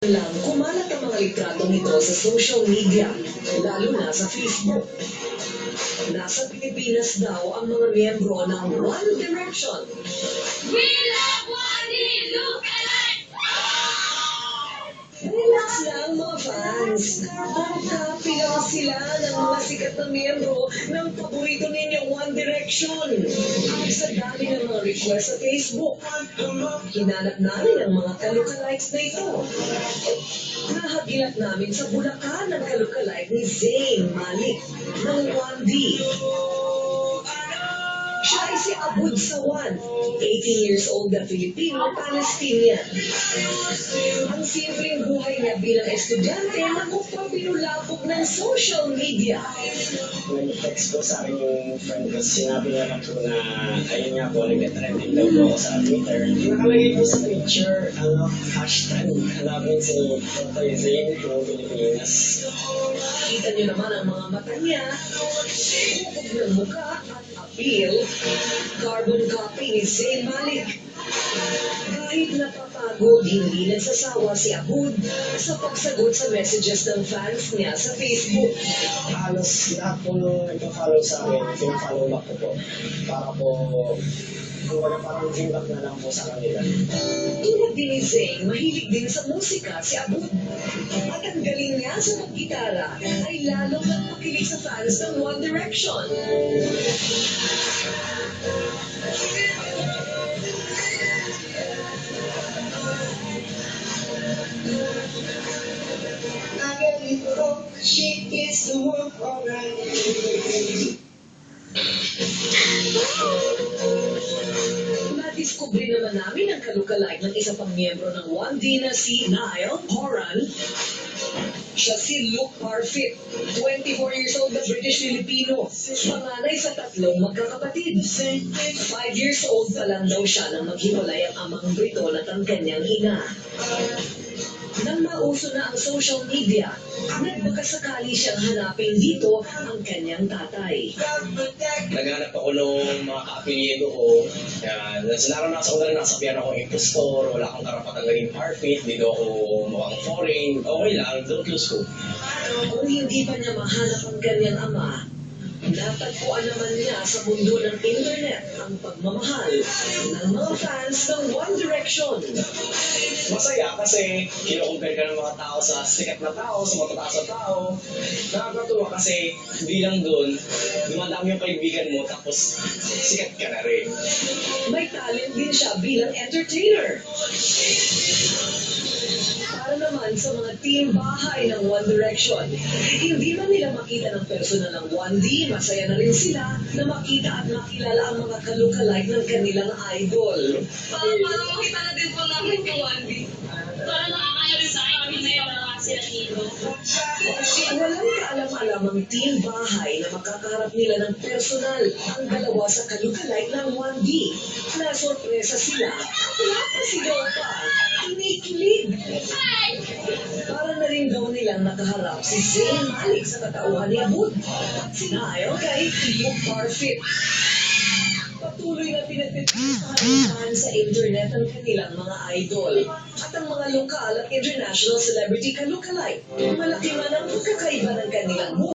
Lang kumalat ang mga litratong ito sa social media, lalo na sa Facebook. Nasa Pilipinas daw ang mga miyembro ng One Direction. We love Wani! Look alike! Relax lang mga fans. Copy lang sila ng mga sikat na miyembro ng paborito ninyong One Direction. Sa dami ng mga request sa Facebook, hinanap namin ang mga ka-lookalikes na ito. Nahagilat namin sa Bulacan ang ka-lookalike ni Zayn Malik ng 1D. Siya ay si Abud Sawan, 18 years old na Filipino-Palestinian. Ang simpleng buhay niya bilang estudyante na mukhang pinulabog ng social media. Nag-text ko sa akin yung friend ko, sinabi niya na po na ayun nga po, nag-trending daw po ako sa Twitter. Nakalagay po sa picture, hashtag, hanapin si Totoy Zayn from Pilipinas. Kita niyo naman ang mga mata niya, bukog ng muka at appeal, carbon copy ni Zayn Malik. Kahit napapagod, hindi nagsasawa si Abud sa pagsagot sa messages ng fans niya sa Facebook. Halos lahat po nung nagpa-follow sa akin, pinafollow back ko po. Para po, kumbaga parang feedback na lang po sa kanila. Tulad din ni Zayn, mahilig din sa musika si Abud. At ang galing niya sa paggitara ay lalong nagpakilig sa fans ng One Direction. She gets to work alright. Nadiskubre naman namin ang ka-lookalike ng isa pang miyembro ng 1D na si Niall Horan. Siya si Luke Parfit, 24 years old na British Filipino, panganay sa tatlong magkakapatid. 5 years old pa lang daw siya nang maghiwalay ang amang Briton at ang kanyang ina. Nang mauso na ang social media, nagbakasakali siyang hanapin dito ang kanyang tatay. Naghanap ako ng mga ka-apelyido ko. Naranasan ko na rin nakasabihan ako impostor, wala akong karapatan naging parfit, hindi daw ako mukhang foreign. Okay lang, don't lose hope. Kung hindi pa niya mahanap ang kanyang ama, natagpuan naman niya sa mundo ng internet ang pagmamahal ng mga fans ng One Direction. Masaya kasi kino-compare ka ng mga tao sa sikat na tao, sa matataas na tao. Nakakatuwa kasi bilang doon, dumadami yung kaibigan mo tapos sikat ka na rin. May talent din siya bilang entertainer. Para naman sa mga team bahay ng One Direction, hindi man nila makita ng personal ng 1D, masaya na rin sila na makita at makilala ang mga ka-lookalike ng kanilang idol. Parang makita na din po namin yung 1D. Parang nakakaya rin sa akin na yung mga sila dito. Walang kaalam-alam ang team bahay na makakaharap nila ng personal ang dalawa sa ka-lookalike ng 1D. Nasorpresa sila at napasigaw pa. Kinikilig. Para na rin daw nilang nakaharap si Zayn Malik sa katauhan ni Abud at si Niall kay Luke Parfit. Patuloy na pinagpipilihan sa internet ang kanilang mga idol at ang mga lokal at international celebrity ka-lookalike. Malaki man ang pagkakaiba ng kanilang